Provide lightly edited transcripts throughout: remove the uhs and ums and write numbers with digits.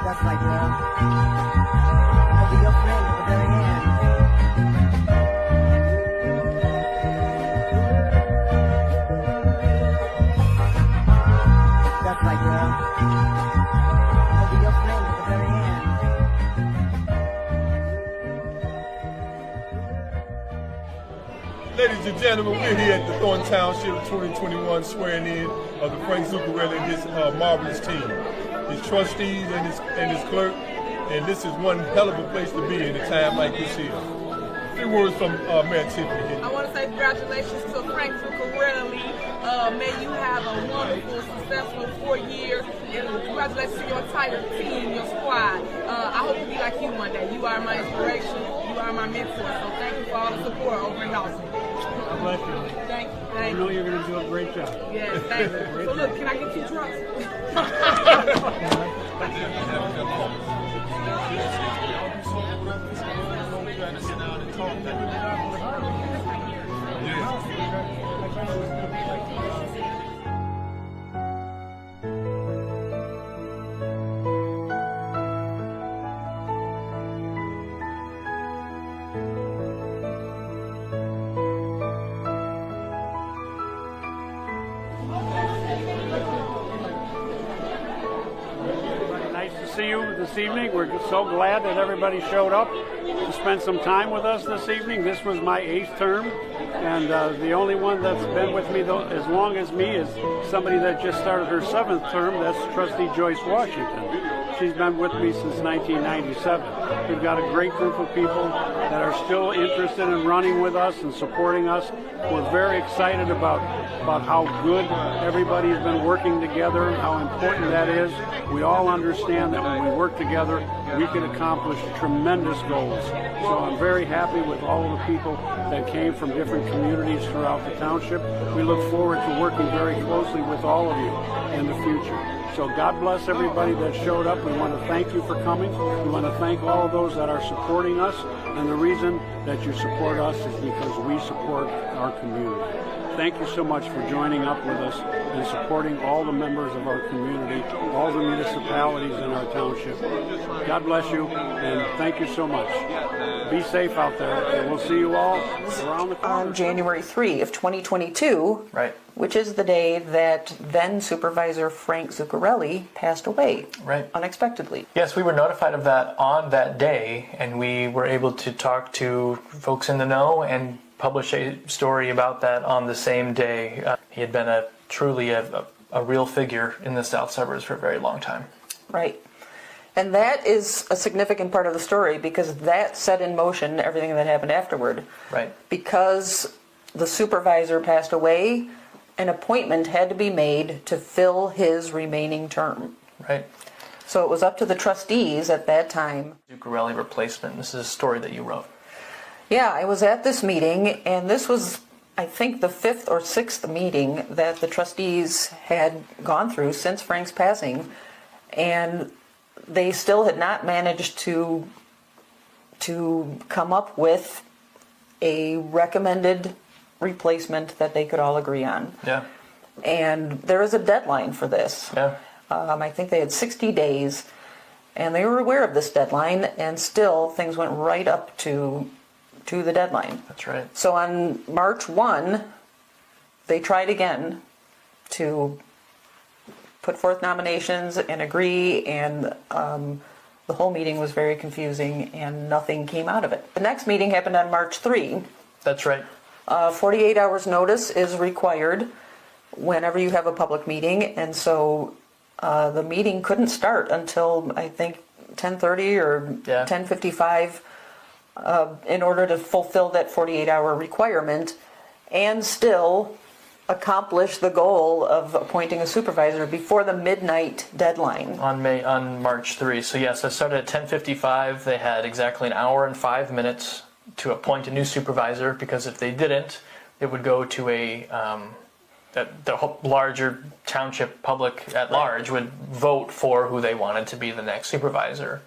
That's right, girl. I'll be your friend at the very end. That's right, girl. I'll be your friend at the very end. Ladies and gentlemen, we're here at the Thornton Township 2021 swearing in of the Frank Zuccarelli and his marvelous team, his trustees and his clerk, and this is one hell of a place to be in a time like this here. A few words from Mayor Tiffany here. I want to say congratulations to Frank Zuccarelli. May you have a wonderful, successful 4 years, and congratulations to your entire team, your squad. I hope to be like you one day. You are my inspiration. You are my mentor. So thank you for all the support over in Dawson. God bless you. Thank you. I know you're going to do a great job. Yes, thank you. So look, can I get 2 trucks? Nice to see you this evening. We're just so glad that everybody showed up to spend some time with us this evening. This was my 8th term, and the only one that's been with me as long as me is somebody that just started her 7th term. That's Trustee Joyce Washington. She's been with me since 1997. We've got a great group of people that are still interested in running with us and supporting us. We're very excited about how good everybody's been working together, how important that is. We all understand that when we work together, we can accomplish tremendous goals. So I'm very happy with all of the people that came from different communities throughout the township. We look forward to working very closely with all of you in the future. So God bless everybody that showed up. We want to thank you for coming. We want to thank all of those that are supporting us. And the reason that you support us is because we support our community. Thank you so much for joining up with us and supporting all the members of our community, all the municipalities in our township. God bless you, and thank you so much. Be safe out there, and we'll see you all around the corner. On January 3 of 2022, Right. which is the day that then Supervisor Frank Zuccarelli passed away unexpectedly. Yes, we were notified of that on that day, and we were able to talk to folks in the know and publish a story about that on the same day. He had been truly a real figure in the South Suburbs for a very long time. Right. And that is a significant part of the story because that set in motion everything that happened afterward. Right. Because the supervisor passed away, an appointment had to be made to fill his remaining term. Right. So it was up to the trustees at that time. Zuccarelli replacement. This is a story that you wrote. Yeah, I was at this meeting, and this was, I think, the 5th or 6th meeting that the trustees had gone through since Frank's passing, and they still had not managed to come up with a recommended replacement that they could all agree on. Yeah. And there is a deadline for this. Yeah. I think they had 60 days, and they were aware of this deadline, and still things went right up to the deadline. That's right. So on March 1, they tried again to put forth nominations and agree, and the whole meeting was very confusing, and nothing came out of it. The next meeting happened on March 3. That's right. 48 hours notice is required whenever you have a public meeting, and so the meeting couldn't start until I think 10:30 or 10:55 in order to fulfill that 48-hour requirement and still accomplish the goal of appointing a supervisor before the midnight deadline. On March 3. So yes, I started at 10:55. They had exactly an hour and 5 minutes to appoint a new supervisor, because if they didn't, it would go to the larger township public at large would vote for who they wanted to be the next supervisor.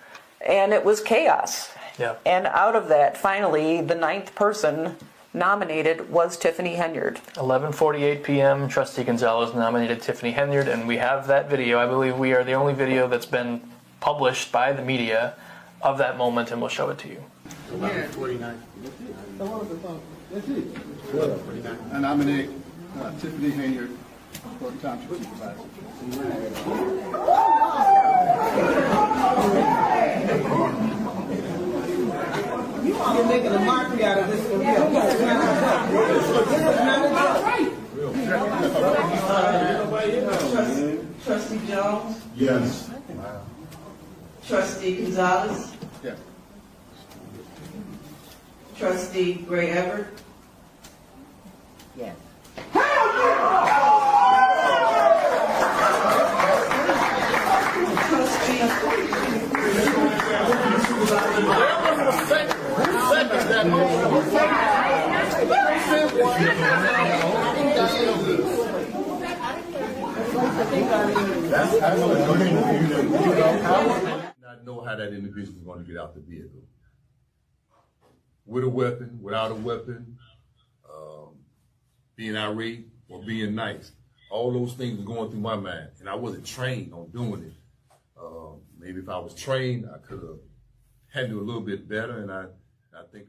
And it was chaos. Yeah. And out of that, finally, the 9th person nominated was Tiffany Henyard. 11:48 p.m. Trustee Gonzalez nominated Tiffany Henyard, and we have that video. I believe we are the only video that's been published by the media of that moment, and we'll show it to you. 49. That's it. I nominate Tiffany Henyard for Township Supervisor. You're making a mockery out of this for real. This is not a joke. Trustee Jones? Yes. Trustee Gonzalez? Yes. Trustee Gray Everett? Yes. Not know how that individual is going to get out the vehicle. With a weapon, without a weapon, being irate or being nice. All those things were going through my mind, and I wasn't trained on doing it. Maybe if I was trained, I could have handled a little bit better, and I think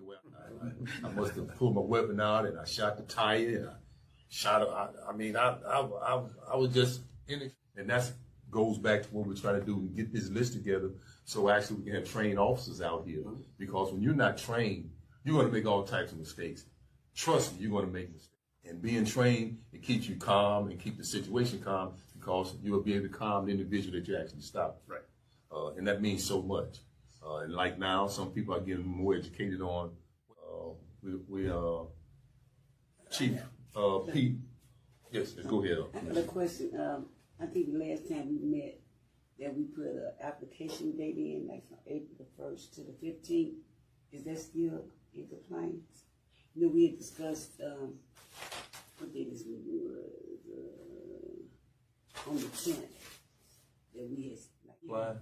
I must have pulled my weapon out, and I shot the tire, and I shot it. I was just in it, and that goes back to what we're trying to do and get this list together, so actually we can have trained officers out here. Because when you're not trained, you're going to make all types of mistakes. Trust me, you're going to make mistakes. And being trained, it keeps you calm and keep the situation calm, because you'll be able to calm the individual that you actually stop. Right. And that means so much. And like now, some people are getting more educated on. Chief Pete. Yes, let's go ahead. I got a question. I think the last time we met, that we put an application date in, like from April the 1st to the 15th. Is that still in compliance? You know, we had discussed, what date is it? On the 10th, that we had. Why?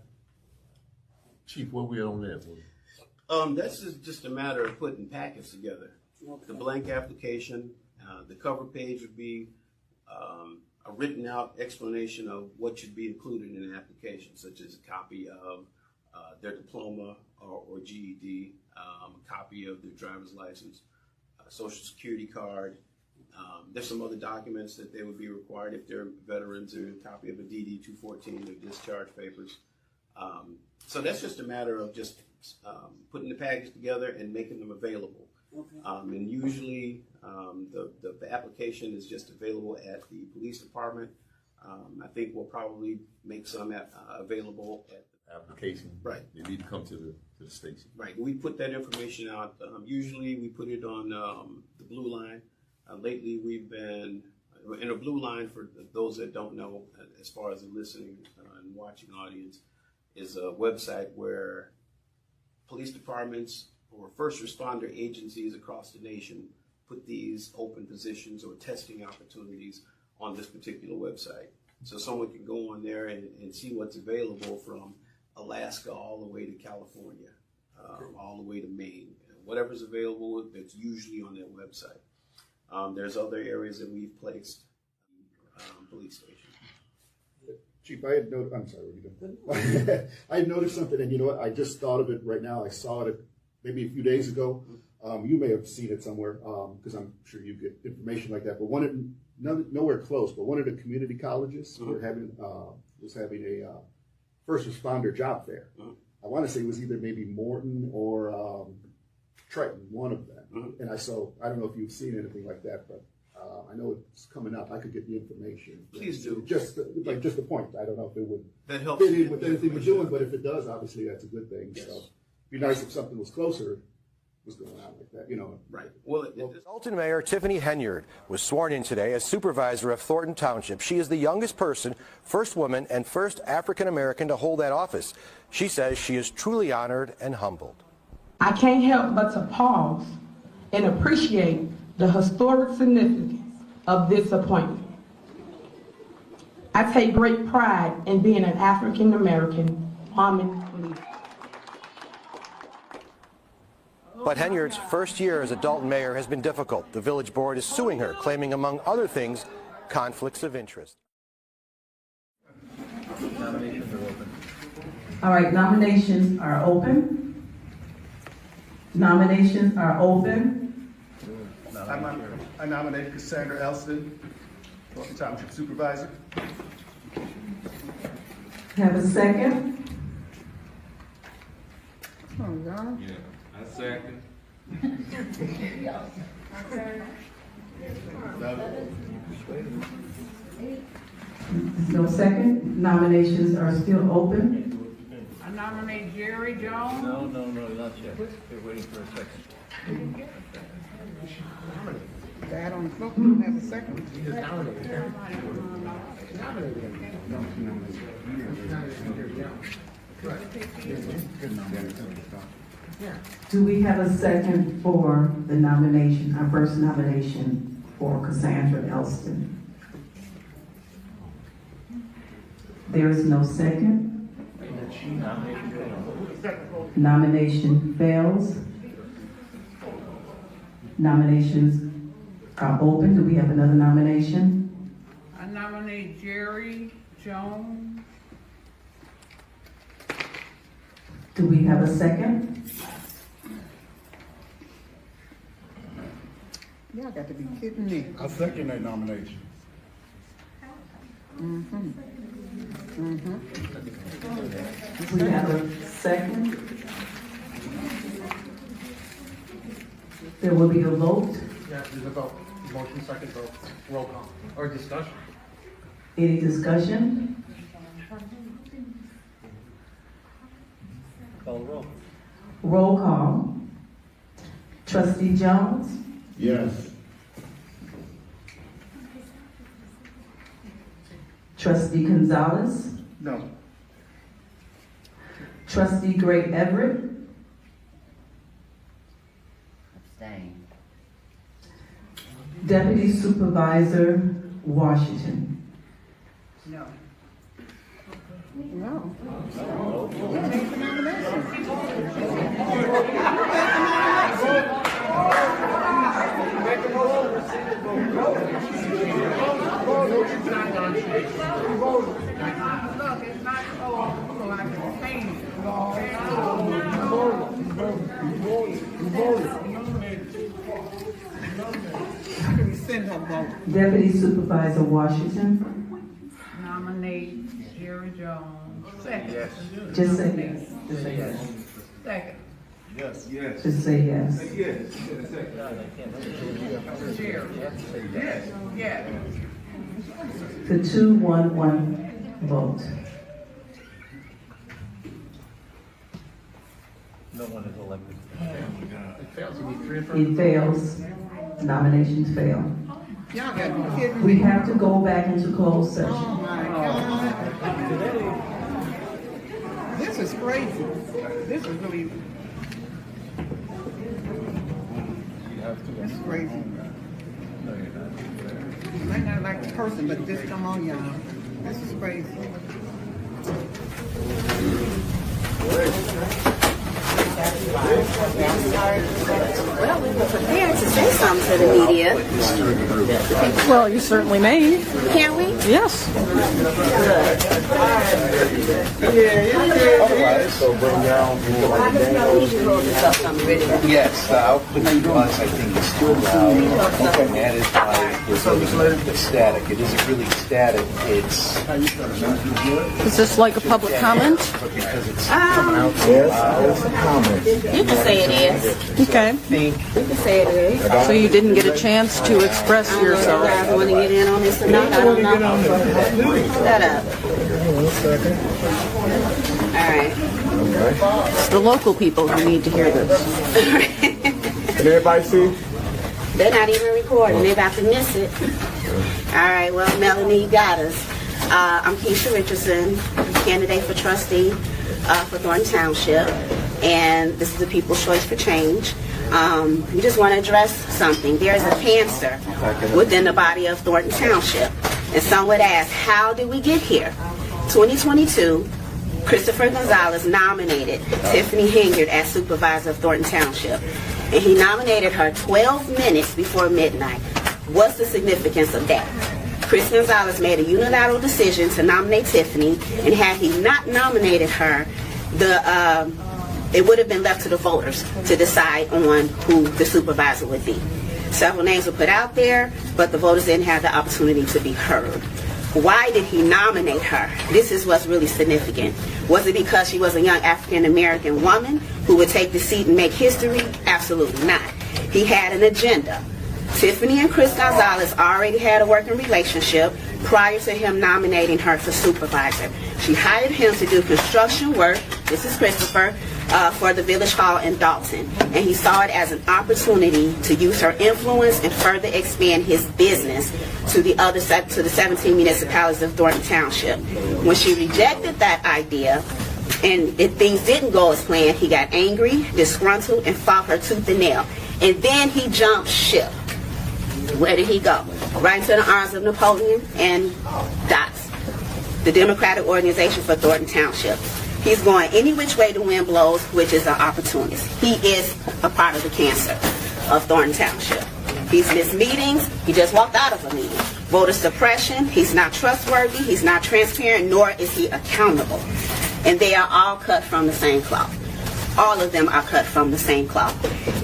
Chief, what we on that for? This is just a matter of putting packets together. Okay. The blank application, the cover page would be a written out explanation of what should be included in an application, such as a copy of their diploma or GED, a copy of their driver's license, a social security card. There's some other documents that they would be required if they're veterans, or a copy of a DD 214, their discharge papers. So that's just a matter of just putting the package together and making them available. Okay. And usually the application is just available at the police department. I think we'll probably make some available at the application. Right. They need to come to the station. Right. We put that information out. Usually we put it on the Blue Line. Lately we've been in a Blue Line, for those that don't know, as far as the listening and watching audience, is a website where police departments or first responder agencies across the nation put these open positions or testing opportunities on this particular website. So someone can go on there and see what's available from Alaska all the way to California, all the way to Maine. Whatever's available, that's usually on that website. There's other areas that we've placed police stations. Chief, I had noticed, I'm sorry, what are you doing? I had noticed something, and you know what, I just thought of it right now. I saw it maybe a few days ago. You may have seen it somewhere, because I'm sure you get information like that, but nowhere close, but one of the community colleges was having a first responder job fair. I want to say it was either maybe Morton or Triton, one of them. And I don't know if you've seen anything like that, but I know it's coming up. I could get the information. Please do. Just a point. I don't know if it would That helps fit in with anything we're doing, but if it does, obviously that's a good thing. Yes. So it'd be nice if something was closer, was going on like that, you know. Right. Well, Thornton Mayor Tiffany Henyard was sworn in today as supervisor of Thornton Township. She is the youngest person, first woman, and first African American to hold that office. She says she is truly honored and humbled. I can't help but to pause and appreciate the historic significance of this appointment. I take great pride in being an African American woman leader. But Henyard's first year as a Dalton mayor has been difficult. The village board is suing her, claiming, among other things, conflicts of interest. Nominations are open. All right, nominations are open. Nominations are open. I nominate Cassandra Elston, Thornton Township Supervisor. Have a second? I second. No second. Nominations are still open. I nominate Jerry Jones. No, not yet. We're waiting for a second. That on the floor, we don't have a second. Do we have a second for the nomination, our first nomination for Cassandra Elston? There is no second. Nomination fails. Nominations are open. Do we have another nomination? I nominate Jerry Jones. Do we have a second? Y'all got to be kidding me. I second that nomination. We have a second. There will be a vote. Yeah, there's a vote. Motion, second vote. Roll call. Or discussion. Any discussion? Call the roll. Roll call. Trustee Jones? Yes. Trustee Gonzalez? No. Trustee Gray Everett? Abstain. Deputy Supervisor Washington? No. No. Who made the nomination? Look, it's not so I can change I can rescind her vote. Deputy Supervisor Washington? Nominate Jerry Jones. Second. Yes. Just say yes. Just say yes. Second. Yes. Yes. Just say yes. Yes. Jerry. Yes. Yes. The 2-1-1 vote. No one is elected. It fails. Nominations fail. Y'all got to be kidding We me. have to go back into closed session. Oh my God. This is crazy. This is really. This is crazy. You might not like the person, but just come on, y'all. This is crazy. Well, we were prepared to say something to the media. Well, you certainly may. Can we? Yes. Otherwise, so bring down. Yes, I'll put the ones I think is too loud. And that is why it's static. It isn't really static. It's. Is this like a public comment? Because it's coming out so loud. It's a comment. You can say it is. Okay. You can say it is. So you didn't get a chance to express I don't know if you yourself. guys want to get in on this or not. I don't know. Shut up. All right. It's the local people who need to hear this. Can everybody see? They're not even recording. They're about to miss it. All right. Well, Melanie, you got us. I'm Keisha Richardson, candidate for trustee for Thornton Township, and this is the People's Choice for Change. We just want to address something. There is a cancer within the body of Thornton Township, and some would ask, how did we get here? 2022, Christopher Gonzalez nominated Tiffany Henyard as supervisor of Thornton Township, and he nominated her 12 minutes before midnight. What's the significance of that? Chris Gonzalez made a unilateral decision to nominate Tiffany, and had he not nominated her, it would have been left to the voters to decide on who the supervisor would be. Several names were put out there, but the voters didn't have the opportunity to be heard. Why did he nominate her? This is what's really significant. Was it because she was a young African-American woman who would take the seat and make history? Absolutely not. He had an agenda. Tiffany and Chris Gonzalez already had a working relationship prior to him nominating her for supervisor. She hired him to do construction work, this is Christopher, for the Village Hall in Dalton. And he saw it as an opportunity to use her influence and further expand his business to the 17 municipalities of Thornton Township. When she rejected that idea, and if things didn't go as planned, he got angry, disgruntled, and fought her tooth and nail. And then he jumped ship. Where did he go? Right into the arms of Napoleon and DOTS, the Democratic Organization for Thornton Township. He's going any which way the wind blows, which is an opportunist. He is a part of the cancer of Thornton Township. He's missed meetings. He just walked out of a meeting. Voter suppression. He's not trustworthy. He's not transparent, nor is he accountable. And they are all cut from the same cloth. All of them are cut from the same cloth.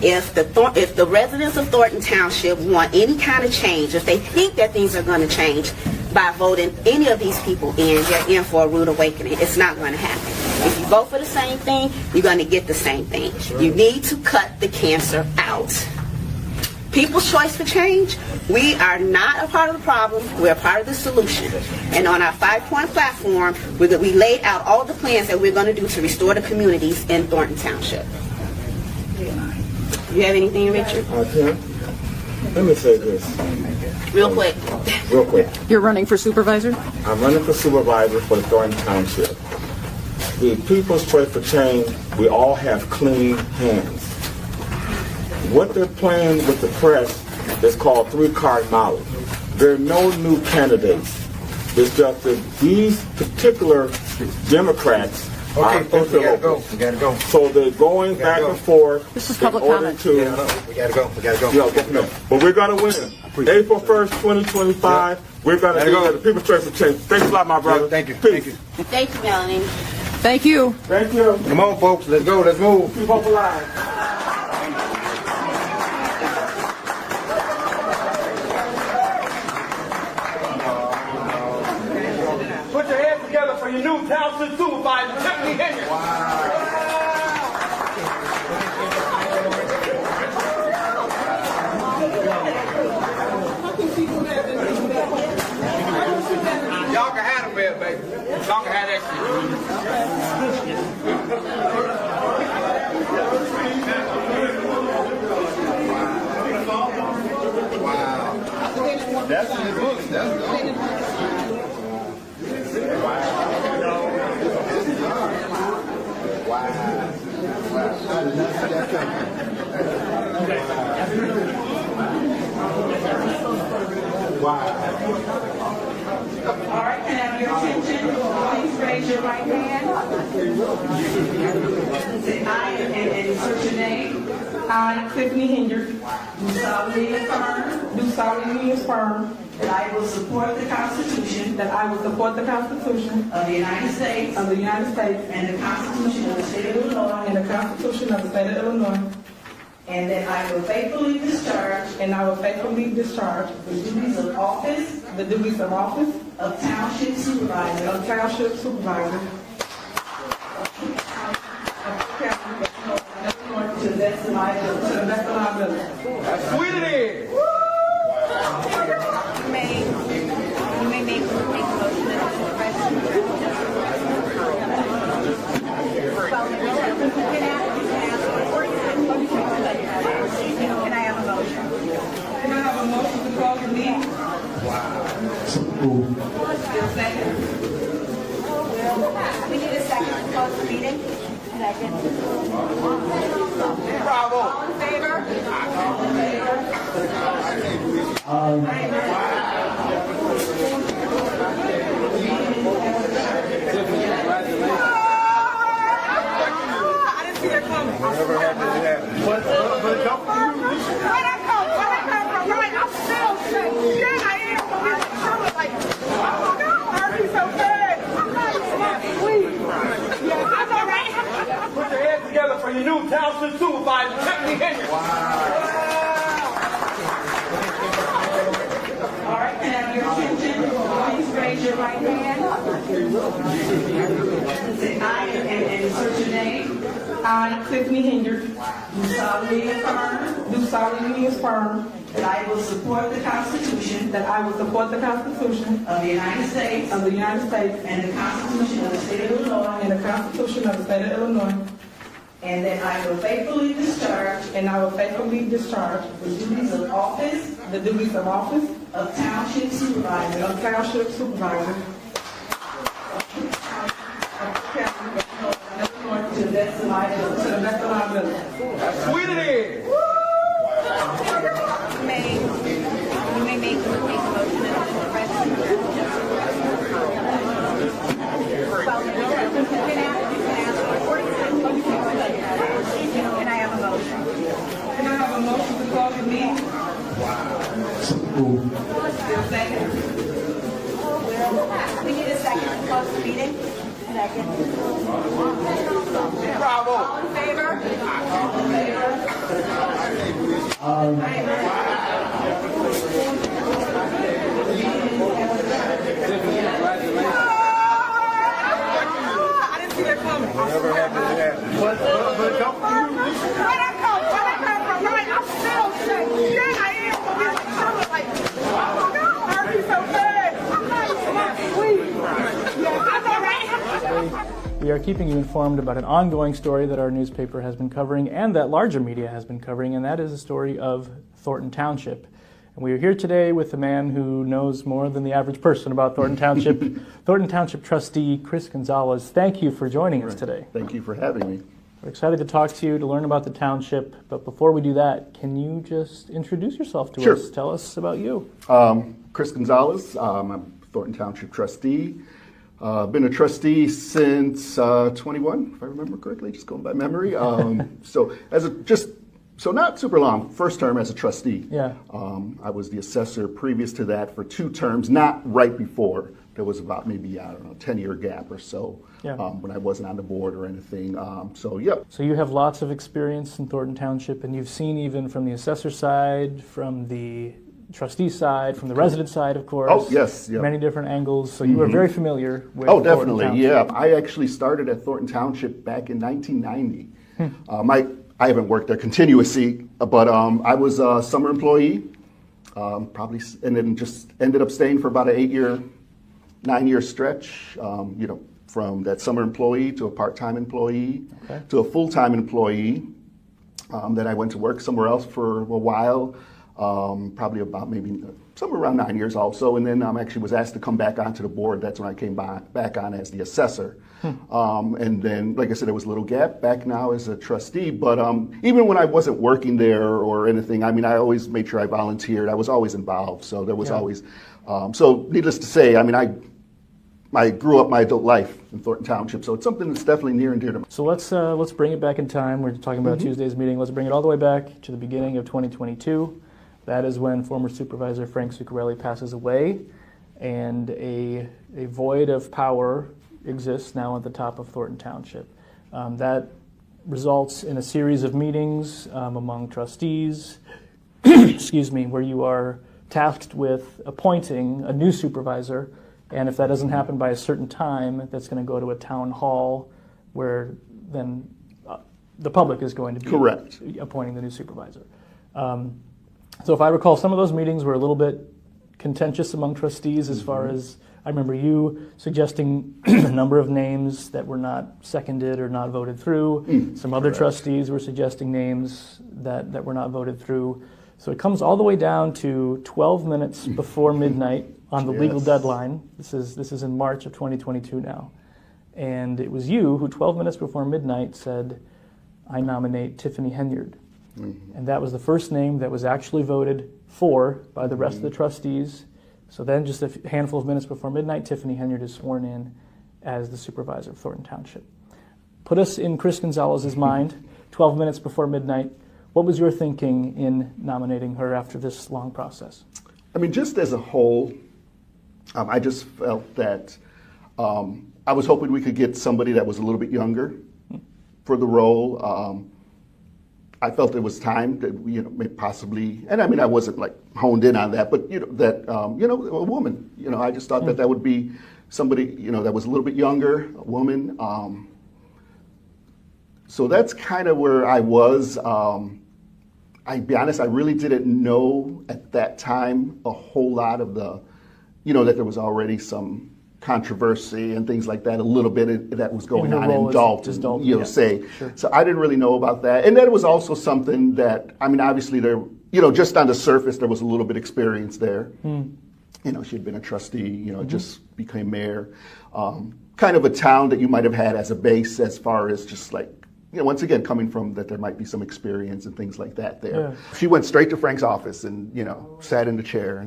If the residents of Thornton Township want any kind of change, if they think that things are going to change by voting any of these people in, they're in for a rude awakening. It's not going to happen. If you vote for the same thing, you're going to get the same thing. You need to cut the cancer out. People's choice for change, we are not a part of the problem, we're a part of the solution. And on our 5-point platform, we laid out all the plans that we're going to do to restore the communities in Thornton Township. You have anything, Richard? Tim, let me say this. Real quick. Real quick. You're running for supervisor? I'm running for supervisor for Thornton Township. The people's choice for change, we all have clean hands. What they're playing with the press is called three-card knowledge. There are no new candidates. It's just that these particular Democrats are interlopers. We gotta go. So they're going back and forth. This is public comment. We gotta go. But we're gonna win. April 1st, 2025. We're gonna do the people's choice for change. Thanks a lot, my brother. Yeah, thank you. Peace. Thank you, Melanie. Thank you. Thank you. Come on, folks. Let's go. Let's move. Keep hope alive. Put your hands together for your new Township supervisor, Tiffany Henry. Y'all can have them there, baby. Y'all can have that shit. Wow. That's in the books. That's good. All right, can I have your attention? Please raise your right hand. Say I and insert your name. I, Tiffany Henry, do solemnly affirm that I will support the Constitution of the United States and the Constitution of the State of Illinois, and that I will faithfully discharge the duties of office of Township Supervisor to the best of my ability. That's sweet it is. You may make a motion that Can I have a motion? Can I have a motion to close the meeting? Second. We need a second to close the meeting. Second. Bravo. All in favor? All in favor? I didn't see that coming. Whatever happened, it happened. But don't Where'd I come from? Right, I'm still sick. Yeah, I am. I was like, oh my God, Murphy's so good. I'm not sweet. Yeah, I know, right? hand. Say I and insert your name. I, Tiffany Hinyard, do solemnly affirm that I will support the Constitution of the United States and the Constitution of the State of Illinois, and that I will faithfully discharge the duties of office of Township Supervisor to the best of my ability. Sweet it is. You may make a motion as the president. Can I have a motion? Can I have a motion to close the meeting? Second. We need a second to close the meeting. Second. Bravo. All in favor? All in favor? I didn't see that coming. Never happened to that. But don't Where that come from? Right? I'm still shaking. Yeah, I am. But it's like, oh my God, hurt me so bad. I'm like, sweet. Yeah, I know, right? We are keeping you informed about an ongoing story that our newspaper has been covering and that larger media has been covering, and that is the story of Thornton Township. And we are here today with a man who knows more than the average person about Thornton Township, Thornton Township Trustee Chris Gonzalez. Thank you for joining us today. Thank you for having me. We're excited to talk to you, to learn about the township, but before we do that, can you just introduce yourself to us? Tell us about you. Chris Gonzalez. I'm a Thornton Township trustee. Been a trustee since 21, if I remember correctly, just going by memory. So not super long. First term as a trustee. Yeah. I was the assessor previous to that for 2 terms, not right before. There was about maybe, 10-year gap or so when I wasn't on the board or anything. So you have lots of experience in Thornton Township, and you've seen even from the assessor side, from the trustee side, from the resident side, of course. Oh, yes. Yep. Many different angles. So you are very familiar with Oh, Thornton definitely. Township. Yeah. I actually started at Thornton Township back in 1990. I haven't worked there continuously, but I was a summer employee, probably, and then just ended up staying for about an 9-year stretch, from that summer employee to a part-time employee to a full-time employee. Then I went to work somewhere else for a while, probably about maybe somewhere around 9 years also, and then actually was asked to come back onto the board. That's when I came back on as the assessor. And then, like I said, there was a little gap back now as a trustee, but even when I wasn't working there or anything, I mean, I always made sure I volunteered. I was always involved, so there was always, so needless to say, I mean, I grew up my adult life in Thornton Township, so it's something that's definitely near and dear to me. So let's bring it back in time. We're talking about Tuesday's meeting. Let's bring it all the way back to the beginning of 2022. That is when former Supervisor Frank Zuccarelli passes away, and a void of power exists now at the top of Thornton Township. That results in a series of meetings among trustees, excuse me, where you are tasked with appointing a new supervisor, and if that doesn't happen by a certain time, that's going to go to a town hall where then the public is going to be appointing the new supervisor. So if I recall, some of those meetings were a little bit contentious among trustees as far as, I remember you suggesting a number of names that were not seconded or not voted through. Some other trustees were suggesting names that were not voted through. So it comes all the way down to 12 minutes before midnight on the legal deadline. This is in March of 2022 now. And it was you who 12 minutes before midnight said, I nominate Tiffany Henyard. And that was the first name that was actually voted for by the rest of the trustees. So then just a handful of minutes before midnight, Tiffany Henyard is sworn in as the supervisor of Thornton Township. Put us in Chris Gonzalez's mind, 12 minutes before midnight. What was your thinking in nominating her after this long process? I mean, just as a whole, I just felt that I was hoping we could get somebody that was a little bit younger for the role. I felt it was time that we, possibly, and I mean, I wasn't like honed in on that, but that, a woman, I just thought that would be somebody, that was a little bit younger, a woman. So that's kind of where I was. I'll be honest, I really didn't know at that time a whole lot of the, that there was already some controversy and things like that, a little bit that was going on in Dalton, say. Sure. So I didn't really know about that. And that was also something that, obviously there, just on the surface, there was a little bit of experience there. She had been a trustee, just became mayor. Kind of a town that you might have had as a base as far as just like, once again, coming from that there might be some experience and things like that there. Yeah. She went straight to Frank's office and, sat in the chair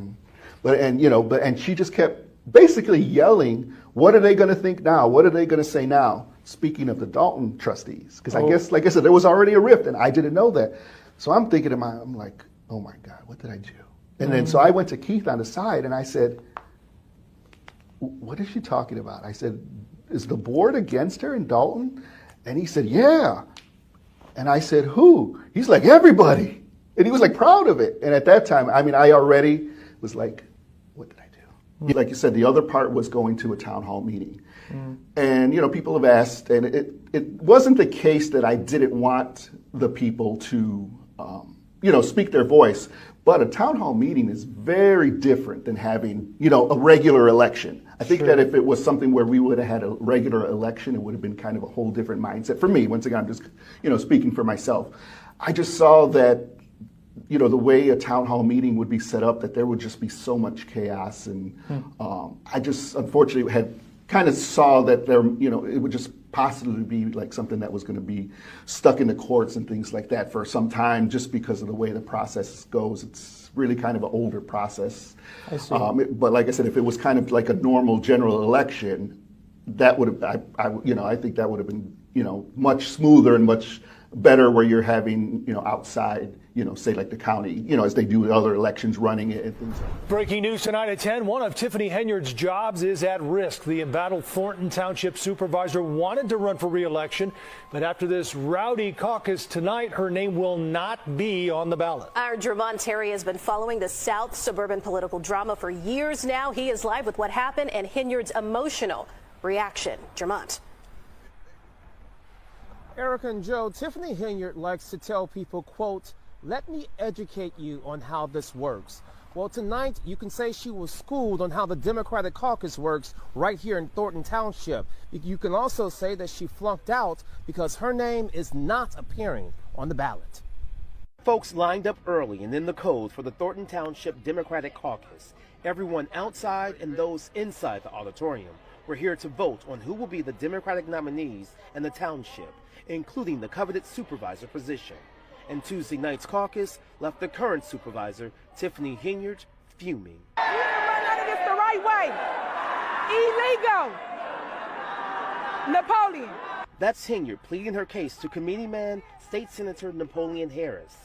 and she just kept basically yelling, what are they going to think now? What are they going to say now? Speaking of the Dalton trustees, because I guess, like I said, there was already a rift and I didn't know that. So I'm thinking I'm like, oh my God, what did I do? And then so I went to Keith on the side and I said, what is she talking about? I said, is the board against her in Dalton? And he said, yeah. And I said, who? He's like, everybody. And he was like proud of it. And at that time, I already was like, what did I do? Like you said, the other part was going to a town hall meeting. And, people have asked, and it wasn't the case that I didn't want the people to, speak their voice. But a town hall meeting is very different than having, a regular election. I think that if it was something where we would have had a regular election, it would have been kind of a whole different mindset. For me, once again, I'm just, speaking for myself. I just saw that, the way a town hall meeting would be set up, that there would just be so much chaos. And I just, unfortunately, had kind of saw that there, it would just possibly be like something that was going to be stuck in the courts and things like that for some time, just because of the way the process goes. It's really kind of an older process. I see. But like I said, if it was kind of like a normal general election, that would have, I think that would have been, much smoother and much better, where you're having, outside, say like the county, as they do with other elections, running it and things like that. Breaking news tonight at 10. One of Tiffany Henyard's jobs is at risk. The embattled Thornton Township supervisor wanted to run for re-election, but after this rowdy caucus tonight, her name will not be on the ballot. Our Jermont Terry has been following the South suburban political drama for years now. He is live with what happened and Henyard's emotional reaction. Jermont. Erica and Joe, Tiffany Henyard likes to tell people, quote, let me educate you on how this works. Well, tonight you can say she was schooled on how the Democratic caucus works right here in Thornton Township. You can also say that she flunked out because her name is not appearing on the ballot. Folks lined up early and in the cold for the Thornton Township Democratic caucus. Everyone outside and those inside the auditorium were here to vote on who will be the Democratic nominees in the township, including the coveted supervisor position. And Tuesday night's caucus left the current supervisor, Tiffany Henyard, fuming. You didn't run out of this the right way. Illegal. Napoleon. That's Henyard pleading her case to committeeman, State Senator Napoleon Harris.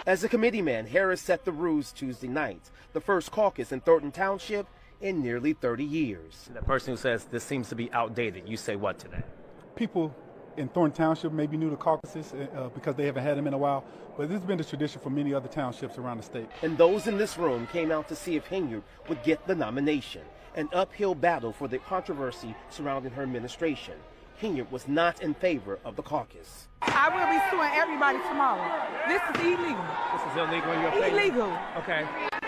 As a committeeman, Harris set the rules Tuesday night, the first caucus in Thornton Township in nearly 30 years. The person who says this seems to be outdated, you say what today? People in Thornton Township may be new to caucuses because they haven't had them in a while, but this has been the tradition for many other townships around the state. And those in this room came out to see if Henyard would get the nomination, an uphill battle for the controversy surrounding her administration. Henyard was not in favor of the caucus. I will be suing everybody tomorrow. This is illegal. This is illegal in your opinion? Illegal. Okay.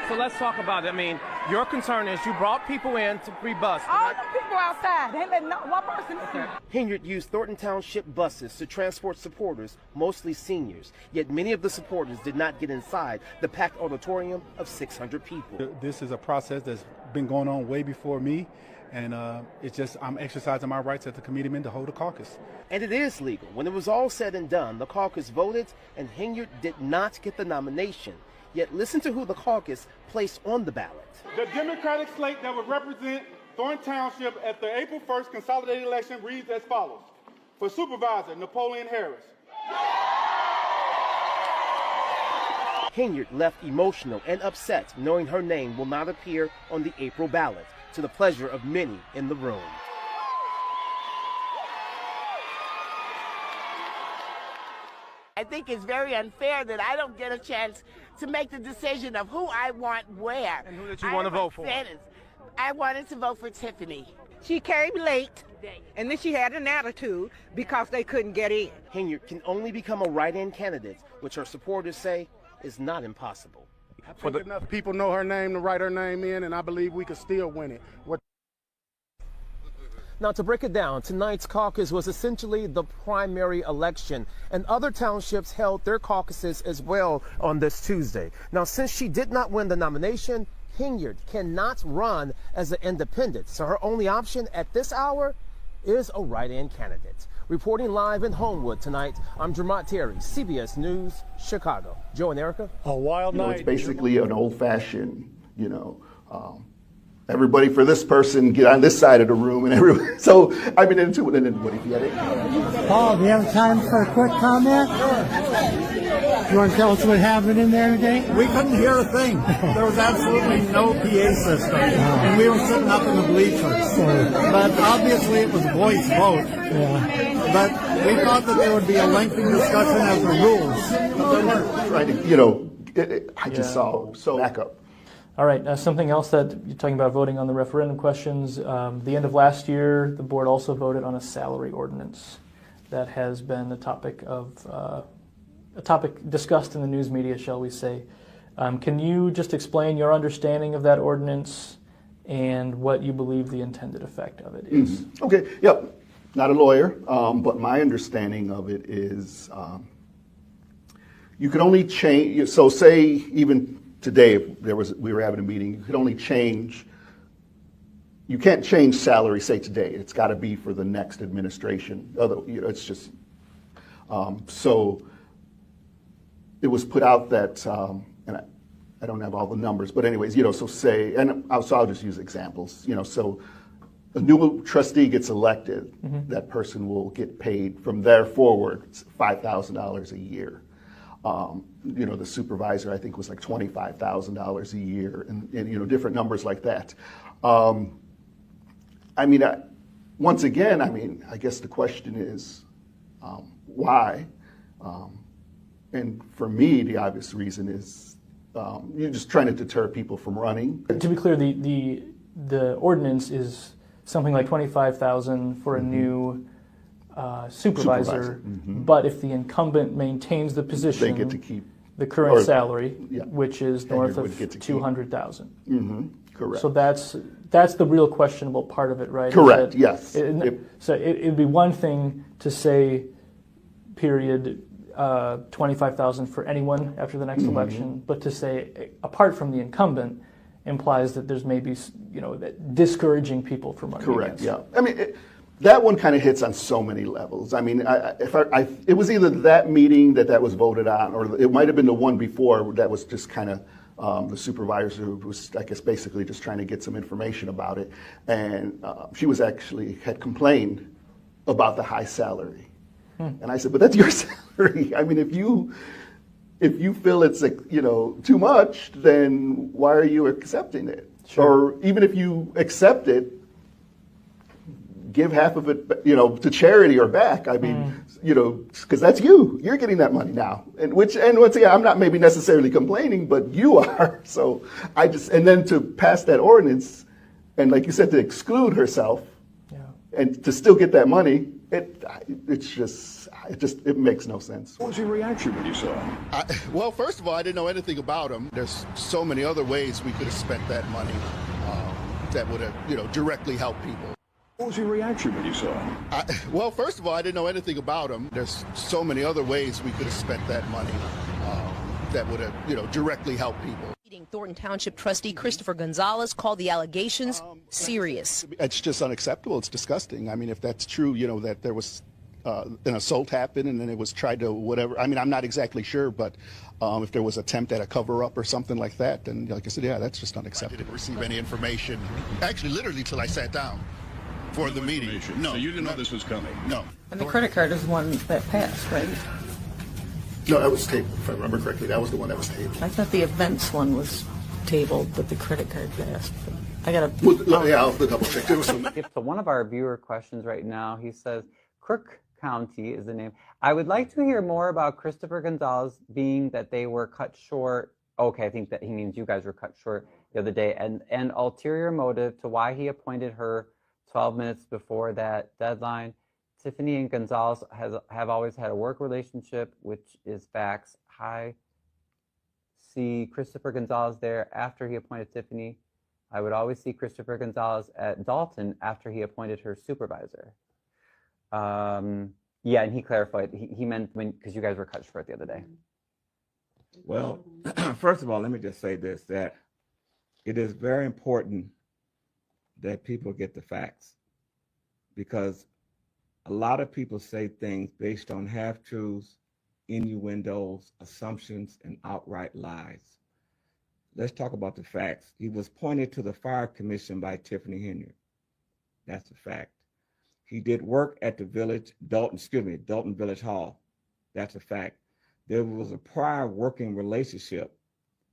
So let's talk about it. I mean, your concern is you brought people in to pre-bus. All the people outside. They let one person in. Henyard used Thornton Township buses to transport supporters, mostly seniors. Yet many of the supporters did not get inside the packed auditorium of 600 people. This is a process that's been going on way before me. And it's just I'm exercising my rights as the committeeman to hold a caucus. And it is legal. When it was all said and done, the caucus voted and Henyard did not get the nomination. Yet listen to who the caucus placed on the ballot. The Democratic slate that would represent Thornton Township at the April 1st consolidated election reads as follows. For supervisor, Napoleon Harris. Henyard left emotional and upset knowing her name will not appear on the April ballot, to the pleasure of many in the room. I think it's very unfair that I don't get a chance to make the decision of who I want where. And who did you want to vote for? I wanted to vote for Tiffany. She came late, and then she had an attitude because they couldn't get in. Henyard can only become a write-in candidate, which her supporters say is not impossible. I think enough people know her name to write her name in, and I believe we could still win it. Now, to break it down, tonight's caucus was essentially the primary election, and other townships held their caucuses as well on this Tuesday. Now, since she did not win the nomination, Henyard cannot run as an independent, so her only option at this hour is a write-in candidate. Reporting live in Homewood tonight, I'm Dermot Terry, CBS News, Chicago. Joe and Erica. A wild night. It's basically an old-fashioned, everybody for this person get on this side of the room, and everyone. So I've been into it, and then what if you had it? Paul, do you have time for a quick comment? You want to tell us what happened in there today? We couldn't hear a thing. There was absolutely no PA system, and we were sitting up in the bleachers. But obviously it was a voice vote. Yeah. But we thought that there would be a lengthy discussion as the rules. But there weren't. Right, I just saw back up. All right, something else that you're talking about voting on the referendum questions. The end of last year, the board also voted on a salary ordinance that has been a topic discussed in the news media, shall we say. Can you just explain your understanding of that ordinance and what you believe the intended effect of it is? Mm-hmm. Okay, yep. Not a lawyer, but my understanding of it is you could only change. So say even today, if we were having a meeting, you could only change. You can't change salary, say today. It's got to be for the next administration. It's just so. It was put out that, and I don't have all the numbers, but anyways, so say, and so I'll just use examples. So a new trustee gets elected, that person will get paid from there forward $5,000 a year. The supervisor, I think, was like $25,000 a year, and different numbers like that. Once again, I guess the question is why? And for me, the obvious reason is you're just trying to deter people from running. To be clear, the ordinance is something like $25,000 for a new supervisor. But if the incumbent maintains the position, they get to keep the current salary, which is north of $200,000. Correct. So that's the real questionable part of it, right? Correct. Yes. So it'd be one thing to say, period, $25,000 for anyone after the next election, but to say apart from the incumbent implies that there's maybe that discouraging people from running. Correct. Against. Yeah. That one kind of hits on so many levels. It was either that meeting that was voted on, or it might have been the one before that was just kind of the supervisor who was, I guess, basically just trying to get some information about it, and she had complained about the high salary, and I said, but that's your salary. If you feel it's too much, then why are you accepting it? Sure. Or even if you accept it, give half of it, to charity or back. Because that's you're getting that money now. And once again, I'm not maybe necessarily complaining, but you are. So and then to pass that ordinance, and like you said, to exclude herself, and to still get that money, it makes no sense. What was your reaction when you saw it? Well, first of all, I didn't know anything about him. There's so many other ways we could have spent that money that would have, directly helped people. What was your reaction when you saw it? Well, first of all, I didn't know anything about him. There's so many other ways we could have spent that money that would have, directly helped people. Thornton Township trustee Christopher Gonzalez called the allegations serious. It's just unacceptable. It's disgusting. If that's true, that there was an assault happened and then it was tried to whatever. I'm not exactly sure, but if there was attempt at a cover-up or something like that, then like I said, that's just unacceptable. I didn't receive any information, actually, literally, till I sat down for the meeting. No. So you didn't know this was coming? No. And the credit card is one that passed, right? No, that was tabled, if I remember correctly. That was the one that was tabled. I thought the events one was tabled, but the credit card passed. I got to... Well, yeah, I'll double check. There was some... So one of our viewer questions right now, he says, CROOK County is the name. I would like to hear more about Christopher Gonzalez being that they were cut short. Okay, I think that he means you guys were cut short. the other day, and ulterior motive to why he appointed her 12 minutes before that deadline. Tiffany and Gonzalez have always had a work relationship, which is facts. I see Christopher Gonzalez there after he appointed Tiffany. I would always see Christopher Gonzalez at Dalton after he appointed her supervisor. Yeah, and he clarified, he meant because you guys were cut short the other day. Well, first of all, let me just say this, that it is very important that people get the facts, because a lot of people say things based on half-truths, innuendos, assumptions, and outright lies. Let's talk about the facts. He was appointed to the Fire Commission by Tiffany Henyard. That's a fact. He did work at the Dalton Village Hall. That's a fact. There was a prior working relationship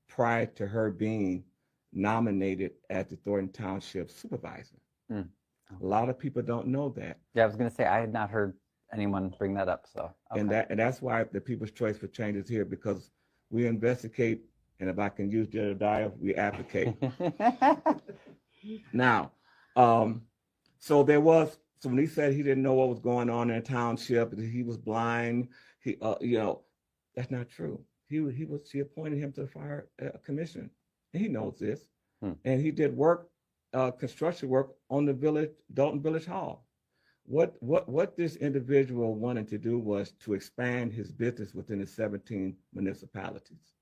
prior to her being nominated as the Thornton Township supervisor. A lot of people don't know that. Yeah, I was going to say, I had not heard anyone bring that up. So, okay. And that's why the People's Choice for Change is here, because we investigate, and if I can use Jedediah, we advocate. Now, so when he said he didn't know what was going on in the township, that he was blind, that's not true. She appointed him to the Fire Commission, and he knows this. And he did work, construction work on the Dalton Village Hall. What this individual wanted to do was to expand his business within the 17 municipalities.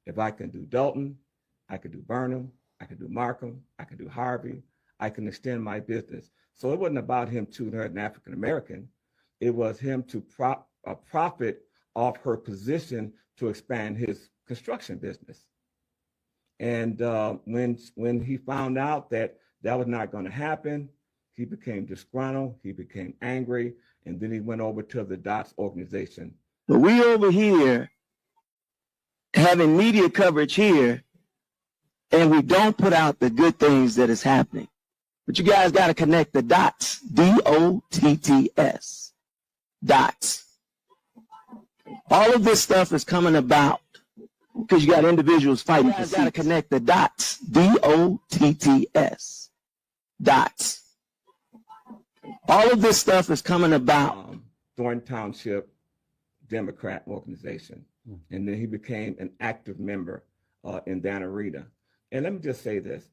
If I can do Dalton, I could do Burnham, I could do Markham, I could do Harvey, I can extend my business. So it wasn't about him choosing her as an African American. It was him to profit off her position to expand his construction business. And when he found out that that was not going to happen, he became disgruntled, he became angry, and then he went over to the DOTS organization. But we over here having media coverage here, and we don't put out the good things that is happening. But you guys got to connect the dots, D-O-T-T-S, dots. All of this stuff is coming about because you got individuals fighting. You guys got to connect the dots, D-O-T-T-S, dots. All of this stuff is coming about. Thornton Township Democrat organization. And then he became an active member in that arena. And let me just say this.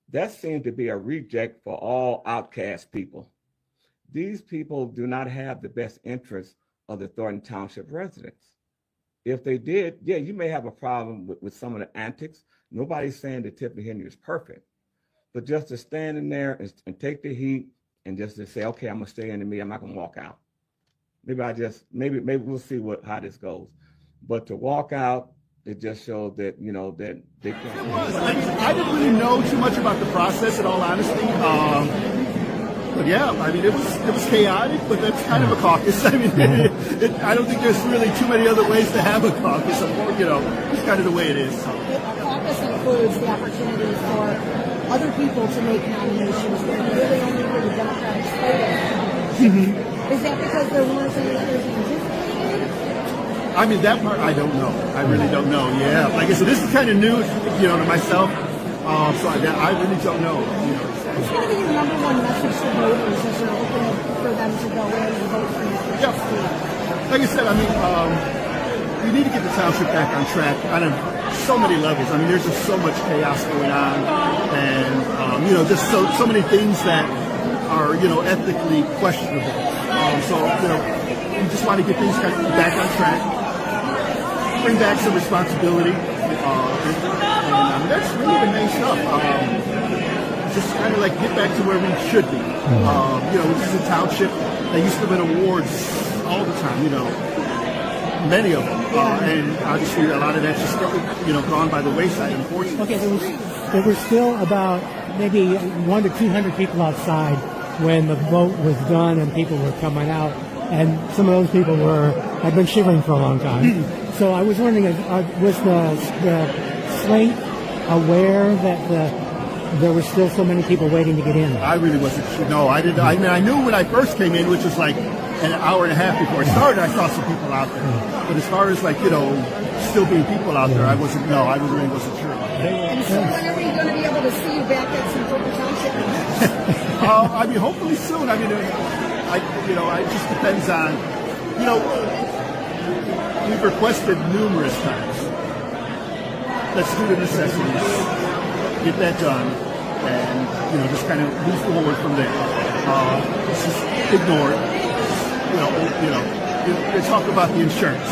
That seemed to be a reject for all outcast people. These people do not have the best interests of the Thornton Township residents. If they did, yeah, you may have a problem with some of the antics. Nobody's saying that Tiffany Henyard is perfect. But just to stand in there and take the heat and just to say, okay, I'm going to stay in the meeting, I'm not going to walk out. Maybe we'll see how this goes. But to walk out, it just showed that, that they can't. I didn't really know too much about the process, in all honesty. But yeah, it was chaotic, but that's kind of a caucus. I don't think there's really too many other ways to have a caucus. It's kind of the way it is. A caucus includes the opportunity for other people to make nominations that really only for the Democratic slate. Is that because there weren't any others anticipated? That part I don't know. I really don't know. Yeah, like I said, this is kind of new, to myself. So I really don't know. What's going to be your number one message to voters as you're looking for them to go in and vote for you? Like I said, we need to get the township back on track on so many levels. There's just so much chaos going on, and just so many things that are ethically questionable. We just want to get things back on track, bring back some responsibility, and that's really the main stuff. Just kind of like get back to where we should be. This is a township that used to win awards all the time, many of them. And obviously a lot of that's just, gone by the wayside, unfortunately. Okay, there were still about maybe 100 to 200 people outside when the vote was done and people were coming out. And some of those people had been shivering for a long time. So I was wondering, was the slate aware that there were still so many people waiting to get in? I really wasn't sure. No, I didn't. I knew when I first came in, which was like an hour and a half before it started, I saw some people out there. But as far as like, you know, still being people out there, I really wasn't sure about that. And so when are we going to be able to see you back at some Thornton Township? I mean, hopefully soon. I mean, it just depends on, you know, we've requested numerous times. Let's do the necessities, get that done, and, you know, just kind of move forward from there. This is ignored. You know, they talk about the insurance.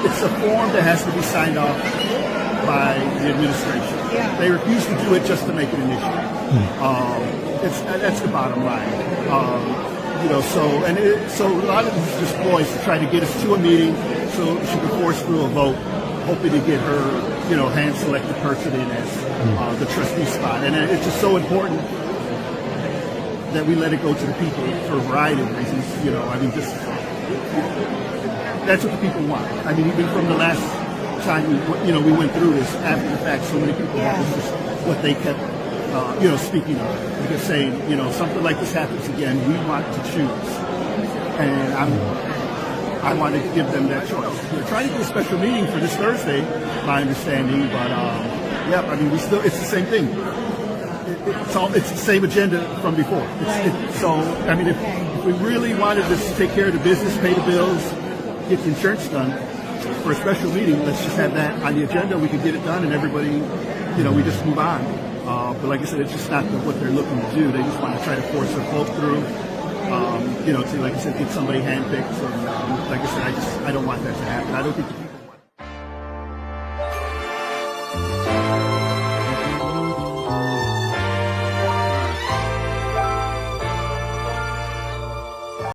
It's a form that has to be signed off by the administration. Yeah. They refuse to do it just to make it an issue. That's the bottom line. You know, so a lot of this is just ploys to try to get us to a meeting so she can force through a vote, hoping to get her, you know, hand-selected person in as the trustee spot. And it's just so important that we let it go to the people for a variety of reasons. You know, I mean, just that's what the people want. I mean, even from the last time we went through this after the fact, so many people that was just what they kept speaking of. Because saying, you know, something like this happens again, we want to choose. And I want to give them that choice. We're trying to get a special meeting for this Thursday, my understanding, but I mean, it's the same thing. It's the same agenda from before. So, I mean, if we really wanted to take care of the business, pay the bills, get the insurance done for a special meeting, let's just have that on the agenda. We can get it done and everybody, you know, we just move on. But like I said, it's just not what they're looking to do. They just want to try to force a vote through, you know, to, like I said, get somebody handpicked. And like I said, I don't want that to happen. I don't think